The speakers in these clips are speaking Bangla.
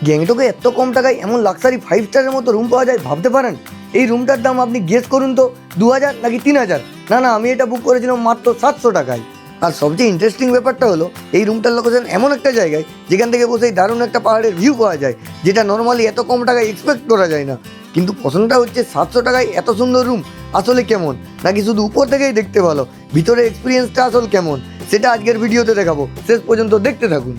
গ্যাংটকে এত কম টাকায় এমন লাক্সারি 5 স্টারের মতো রুম পাওয়া যায় ভাবতে পারেন? এই রুমটার দাম আপনি গেস করুন তো, 2000 নাকি 3000? না, আমি এটা বুক করেছিলাম মাত্র 700 টাকায়। আর সবচেয়ে ইন্টারেস্টিং ব্যাপারটা হলো এই রুমটার লোকেশন এমন একটা জায়গায় যেখান থেকে বসেই দারুণ একটা পাহাড়ের ভিউ পাওয়া যায়, যেটা নর্মালি এত কম টাকায় এক্সপেক্ট করা যায় না। কিন্তু প্রশ্নটা হচ্ছে 700 টাকায় এত সুন্দর রুম আসলে কেমন, নাকি শুধু উপর থেকেই দেখতে ভালো, ভিতরে এক্সপিরিয়েন্সটা আসলে কেমন, সেটা আজকের ভিডিওতে দেখাবো। শেষ পর্যন্ত দেখতে থাকুন।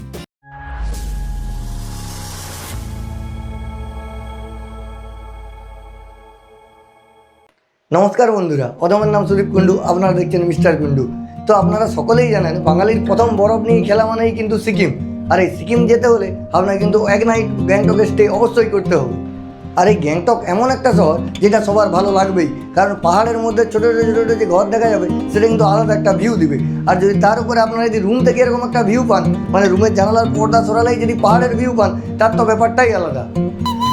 নমস্কার বন্ধুরা, প্রথমের নাম সুদীপ কুন্ডু, আপনারা দেখছেন মিস্টার কুন্ডু। তো আপনারা সকলেই জানেন বাঙালির প্রথম বরফ নিয়ে খেলা মানেই কিন্তু সিকিম। আর এই সিকিম যেতে হলে আপনাকে কিন্তু এক নাইট গ্যাংটকে স্টে অবশ্যই করতে হবে। আর এই গ্যাংটক এমন একটা শহর যেটা সবার ভালো লাগবেই, কারণ পাহাড়ের মধ্যে ছোটো ছোটো যে ঘর দেখা যাবে সেটা কিন্তু আলাদা একটা ভিউ দিবে। আর যদি তার উপরে আপনারা যদি রুম থেকে এরকম একটা ভিউ পান, মানে রুমের জানালার পর্দা সরালেই যদি পাহাড়ের ভিউ পান, তার তো ব্যাপারটাই আলাদা।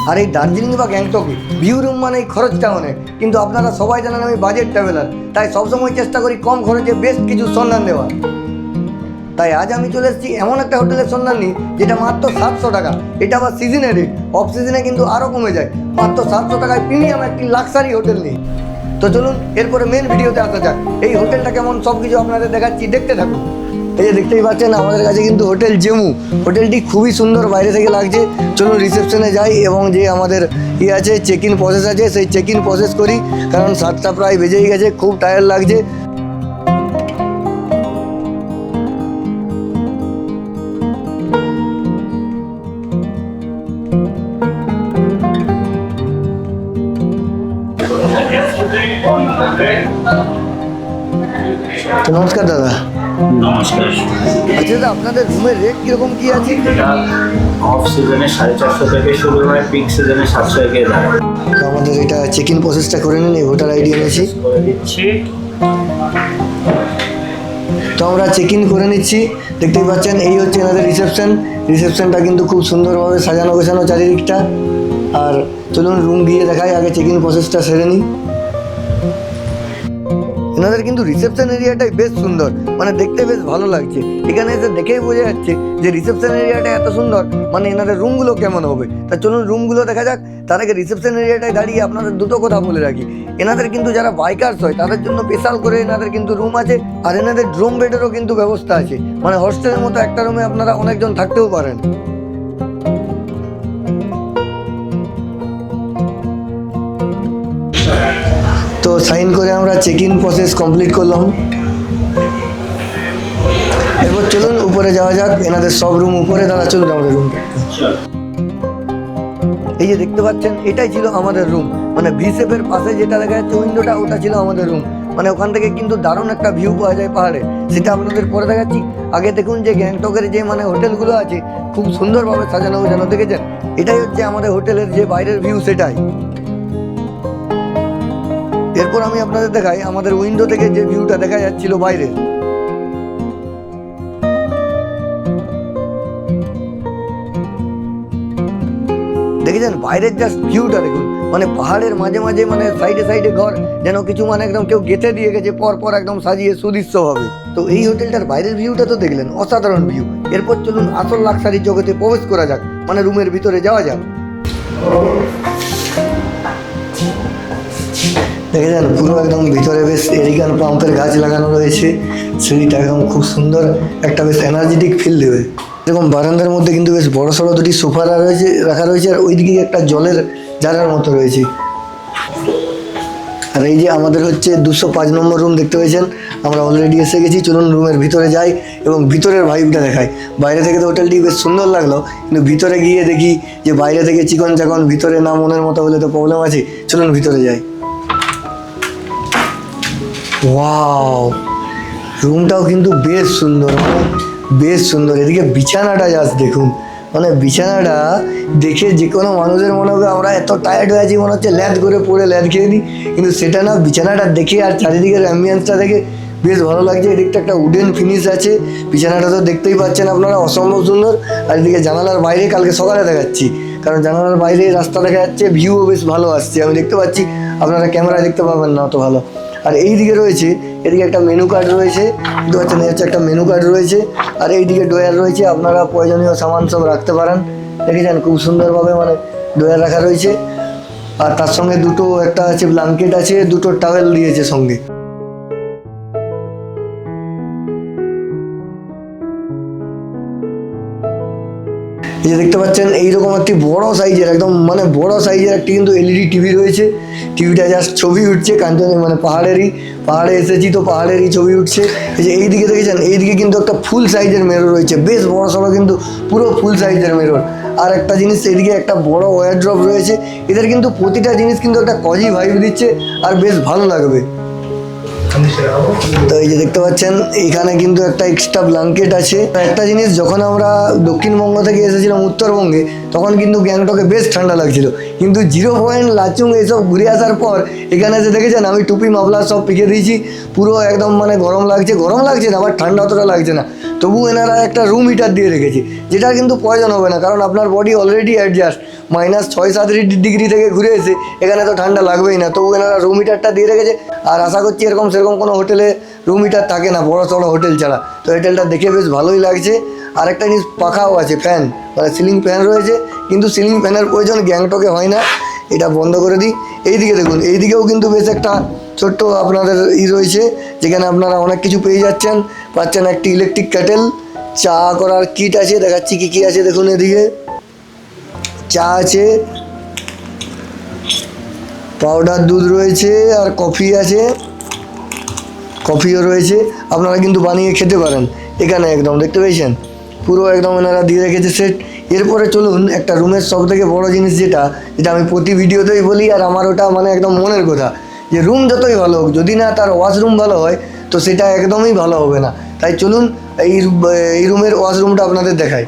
আর এই দার্জিলিং বা গ্যাংটকে ভিউ রুম মানে এই খরচটা অনেক, কিন্তু আপনারা সবাই জানেন আমি বাজেট ট্রাভেলার, তাই সবসময় চেষ্টা করি কম খরচে বেস্ট কিছু সন্ধান দেওয়ার। তাই আজ আমি চলে এসেছি এমন একটা হোটেলের সন্ধান নিই যেটা মাত্র 700 টাকা। এটা আবার সিজনের রেট, অফ সিজনে কিন্তু আরও কমে যায়। মাত্র 700 টাকায় প্রিমিয়াম একটি লাক্সারি হোটেল নিই। তো চলুন এরপরে মেন ভিডিওতে আসা যাক। এই হোটেলটা কেমন সব কিছু আপনাদের দেখাচ্ছি, দেখতে থাকুন। এই যে দেখতেই পাচ্ছেন আমাদের কাছে কিন্তু হোটেল জেমু। হোটেলটি খুবই সুন্দর বাইরে থেকে লাগছে। চলুন রিসেপশনে যাই এবং যে আমাদের আছে চেক ইন প্রসেস আছে সেই চেক ইন প্রসেস করি, কারণ 7টা প্রায় বেজেই গেছে, খুব টায়ার্ড লাগছে। তো নমস্কার দাদা। নমস্কার। আচ্ছা দাদা, আপনাদের রুমের রেট কীরকম কী আছে? এটা অফ সিজনে 450 থেকে শুরু হয়, পিক সিজনে 700 এগিয়ে দাঁড়ায়। তো আমাদের এটা চেক ইন প্রসেসটা করে নিন, এই ভোটার আইডি এনেছি করে দিচ্ছি। তো আমরা চেক ইন করে নিচ্ছি। দেখতেই পাচ্ছেন এই হচ্ছে এনাদের রিসেপশনটা কিন্তু খুব সুন্দরভাবে সাজানো গোছানো চারিদিকটা। আর চলুন রুম গিয়ে দেখাই, আগে চেক ইন প্রসেসটা সেরে নিই। এনাদের কিন্তু রিসেপশন এরিয়াটাই বেশ সুন্দর, মানে দেখতে বেশ ভালো লাগছে। এখানে এসে দেখেই বোঝা যাচ্ছে যে রিসেপশন এরিয়াটা এত সুন্দর, মানে এনাদের রুমগুলো কেমন হবে। তা চলুন রুমগুলো দেখা যাক। তার আগে রিসেপশন এরিয়াটায় দাঁড়িয়ে আপনাদের দুটো কথা বলে রাখি। এনাদের কিন্তু যারা বাইকার্স হয় তাদের জন্য স্পেশাল করে এনাদের কিন্তু রুম আছে। আর এনাদের ড্রোম বেডেরও কিন্তু ব্যবস্থা আছে, মানে হস্টেলের মতো একটা রুমে আপনারা অনেকজন থাকতেও পারেন। তো সাইন করে আমরা চেক ইন প্রসেস কমপ্লিট করলাম। এরপর চলুন উপরে যাওয়া যাক, এনাদের সব রুম উপরে। দাদা চলুন আমাদের রুমটা। এই যে দেখতে পাচ্ছেন এটাই ছিল আমাদের রুম, মানে ভি শেপের পাশে যেটা দেখা যাচ্ছে উইন্ডোটা, ওটা ছিল আমাদের রুম। মানে ওখান থেকে কিন্তু দারুণ একটা ভিউ পাওয়া যায় পাহাড়ে, সেটা আপনাদের পরে দেখাচ্ছি। আগে দেখুন যে গ্যাংটকের যে মানে হোটেলগুলো আছে খুব সুন্দরভাবে সাজানো গোছানো, দেখেছেন? এটাই হচ্ছে আমাদের হোটেলের যে বাইরের ভিউ, সেটাই। এরপর আমি আপনাদের দেখাই আমাদের উইন্ডো থেকে যে ভিউটা দেখা যাচ্ছিল বাইরে। দেখেছেন বাইরের জাস্ট ভিউটা দেখুন, মানে পাহাড়ের মাঝে মাঝে মানে সাইডে সাইডে ঘর, যেন কিছু মানে একদম কেউ গেঁথে দিয়ে গেছে পর একদম সাজিয়ে সুদৃশ্যভাবে। তো এই হোটেলটার বাইরের ভিউটা তো দেখলেন, অসাধারণ ভিউ। এরপর চলুন আসল লাক্সারি জগতে প্রবেশ করা যাক, মানে রুমের ভিতরে যাওয়া যাক। দেখেছেন পুরো একদম ভিতরে বেশ এরিকান পাম্পের গাছ লাগানো রয়েছে। সিঁড়িটা একদম খুব সুন্দর, একটা বেশ এনার্জেটিক ফিল দেবে। এরকম বারান্দার মধ্যে কিন্তু বেশ বড় সড়ো দুটি সোফা রাখা রয়েছে, আর ওইদিকে একটা জলের জারের মতো রয়েছে। আর এই যে আমাদের হচ্ছে 205 নম্বর রুম দেখতে পেয়েছেন, আমরা অলরেডি এসে গেছি। চলুন রুমের ভিতরে যাই এবং ভিতরের ভাইবটা দেখাই। বাইরে থেকে তো হোটেলটি বেশ সুন্দর লাগলো, কিন্তু ভিতরে গিয়ে দেখি যে বাইরে থেকে চিকন চাকন, ভিতরে না মনের মতো হলে তো প্রবলেম আছে। চলুন ভিতরে যাই। ওয়াও, রুমটাও কিন্তু বেশ সুন্দর, মানে বেশ সুন্দর। এদিকে বিছানাটা জাস্ট দেখুন, মানে বিছানাটা দেখে যে কোনো মানুষের মনে হবে আমরা এত টায়ার্ড হয়ে আছি, মনে হচ্ছে ল্যাদ করে পড়ে ল্যাদ খেয়ে নিই, কিন্তু সেটা না। বিছানাটা দেখে আর চারিদিকের অ্যাম্বিয়েন্সটা দেখে বেশ ভালো লাগছে। এদিকটা একটা উডেন ফিনিশ আছে, বিছানাটা তো দেখতেই পাচ্ছেন আপনারা, অসম্ভব সুন্দর। আর এদিকে জানালার বাইরে কালকে সকালে দেখাচ্ছি, কারণ জানালার বাইরে রাস্তা দেখা যাচ্ছে, ভিউও বেশ ভালো আসছে, আমি দেখতে পাচ্ছি। আপনারা ক্যামেরায় দেখতে পাবেন না অত ভালো। আর এই দিকে রয়েছে, এদিকে একটা মেনু কার্ড রয়েছে, বুঝতে পারছেন, হচ্ছে একটা মেনু কার্ড রয়েছে। আর এইদিকে ড্রয়ার রয়েছে, আপনারা প্রয়োজনীয় সামান সব রাখতে পারেন। দেখেছেন খুব সুন্দরভাবে মানে ড্রয়ার রাখা রয়েছে। আর তার সঙ্গে দুটো একটা আছে ব্ল্যাঙ্কেট আছে, দুটো টাওয়েল দিয়েছে সঙ্গে। এই যে দেখতে পাচ্ছেন এইরকম একটি বড় সাইজের, একদম মানে বড় সাইজের একটি কিন্তু এলইডি টিভি রয়েছে। টিভিটা জাস্ট ছবি উঠছে কাঞ্চন, মানে পাহাড়ে এসেছি তো পাহাড়েরই ছবি উঠছে। এই যে এইদিকে দেখেছেন, এইদিকে কিন্তু একটা ফুল সাইজের মেরর রয়েছে, বেশ বড় সড়ো কিন্তু পুরো ফুল সাইজের মেরর। আর একটা জিনিস এইদিকে একটা বড় ওয়ারড্রপ রয়েছে। এদের কিন্তু প্রতিটা জিনিস কিন্তু একটা কজি ভাইব দিচ্ছে আর বেশ ভালো লাগবে। তো এই যে দেখতে পাচ্ছেন এখানে কিন্তু একটা এক্সট্রা ব্ল্যাঙ্কেট আছে। একটা জিনিস, যখন আমরা দক্ষিণবঙ্গ থেকে এসেছিলাম উত্তরবঙ্গে, তখন কিন্তু গ্যাংটকে বেশ ঠান্ডা লাগছিল, কিন্তু 0 পয়েন্ট লাচুং এইসব ঘুরে আসার পর এখানে এসে দেখেছেন আমি টুপি মাফলার সব পিকে দিয়েছি, পুরো একদম মানে গরম লাগছে না, আবার ঠান্ডা অতটা লাগছে না। তবু এনারা একটা রুম হিটার দিয়ে রেখেছে, যেটার কিন্তু প্রয়োজন হবে না, কারণ আপনার বডি অলরেডি অ্যাডজাস্ট। -6-7 ডিগ্রি থেকে ঘুরে এসে এখানে তো ঠান্ডা লাগবেই না, তবু এনারা রুম হিটারটা দিয়ে রেখেছে। আর আশা করছি সেরকম কোনো হোটেলে রুম হিটার থাকে না বড় সড়ো হোটেল ছাড়া। তো হোটেলটা দেখে বেশ ভালোই লাগছে। আর একটা জিনিস, পাখাও আছে, ফ্যান মানে সিলিং ফ্যান রয়েছে, কিন্তু সিলিং ফ্যানের প্রয়োজন গ্যাংটকে হয় না। এটা বন্ধ করে দিই। এইদিকে দেখুন, এইদিকেও কিন্তু বেশ একটা ছোট্ট আপনাদের রয়েছে, যেখানে আপনারা অনেক কিছু পেয়ে পাচ্ছেন একটি ইলেকট্রিক কেটেল, চা করার কিট আছে, দেখাচ্ছি কী কী আছে দেখুন। এদিকে চা আছে, পাউডার দুধ রয়েছে, আর কফি আছে, কফিও রয়েছে, আপনারা কিন্তু বানিয়ে খেতে পারেন এখানে। একদম দেখতে পেয়েছেন পুরো একদম এনারা দিয়ে রেখেছে সেট। এরপরে চলুন একটা রুমের সবথেকে বড় জিনিস, যেটা আমি প্রতি ভিডিওতেই বলি, আর আমার ওটা মানে একদম মনের কথা, যে রুম যতই ভালো হোক, যদি না তার ওয়াশরুম ভালো হয় তো সেটা একদমই ভালো হবে না। তাই চলুন এই রুমের ওয়াশরুমটা আপনাদের দেখাই।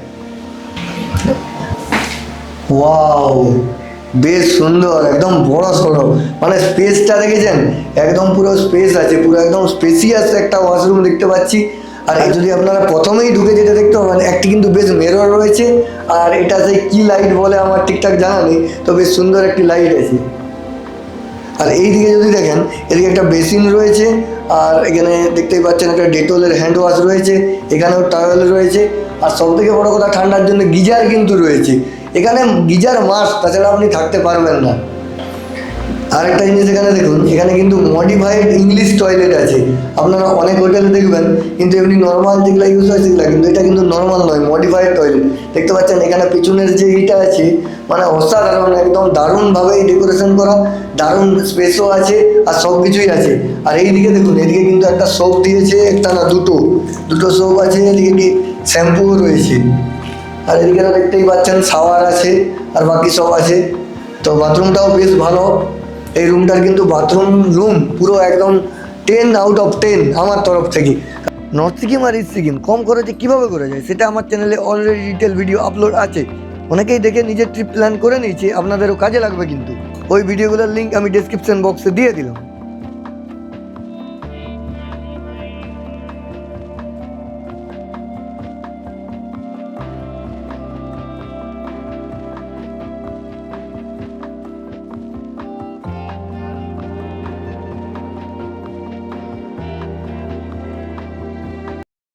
ওয়াও, বেশ সুন্দর, একদম বড় সড়ো, মানে স্পেসটা দেখেছেন, একদম পুরো স্পেস আছে, পুরো একদম স্পেসিয়াস একটা ওয়াশরুম দেখতে পাচ্ছি। আর যদি আপনারা প্রথমেই ঢুকে যেতে দেখতে পাবেন, একটি কিন্তু বেশ মেরর রয়েছে, আর এটা সেই কী লাইট বলে আমার ঠিকঠাক জানা নেই, তো বেশ সুন্দর একটি লাইট আছে। আর এই দিকে যদি দেখেন, এদিকে একটা বেসিন রয়েছে, আর এখানে দেখতেই পাচ্ছেন একটা ডেটলের হ্যান্ড ওয়াশ রয়েছে, এখানেও টাওয়েল রয়েছে। আর সবথেকে বড় কথা, ঠান্ডার জন্য গিজার কিন্তু রয়েছে এখানে, গিজার মাস্ট, তাছাড়া আপনি থাকতে পারবেন না। আরেকটা জিনিস এখানে দেখুন, এখানে কিন্তু মডিফাইড ইংলিশ টয়লেট আছে। আপনারা অনেক হোটেলে দেখবেন কিন্তু এমনি নর্মাল যেগুলো ইউজ হয় সেগুলো, কিন্তু এটা কিন্তু নর্মাল নয়, মডিফাইড টয়লেট। দেখতে পাচ্ছেন এখানে পিছনের যে ইটা আছে, মানে অসাধারণ, একদম দারুণভাবেই ডেকোরেশন করা, দারুণ স্পেসও আছে, আর সব কিছুই আছে। আর এইদিকে দেখুন, এদিকে কিন্তু একটা সোপ দিয়েছে, একটা না দুটো সোপ আছে, এদিকে কি শ্যাম্পুও রয়েছে। আর এদিকে দেখতেই পাচ্ছেন শাওয়ার আছে, আর বাকি সব আছে। তো বাথরুমটাও বেশ ভালো। এই রুমটার কিন্তু রুম পুরো একদম 10 আউট অফ 10 আমার তরফ থেকে। নর্থ সিকিম আর ইস্ট সিকিম কম খরচে কীভাবে করা যায়, সেটা আমার চ্যানেলে অলরেডি ডিটেল ভিডিও আপলোড আছে। অনেকেই দেখে নিজের ট্রিপ প্ল্যান করে নিয়েছে, আপনাদেরও কাজে লাগবে কিন্তু। ওই ভিডিওগুলোর লিঙ্ক আমি ডেসক্রিপশন বক্সে দিয়ে দিলাম।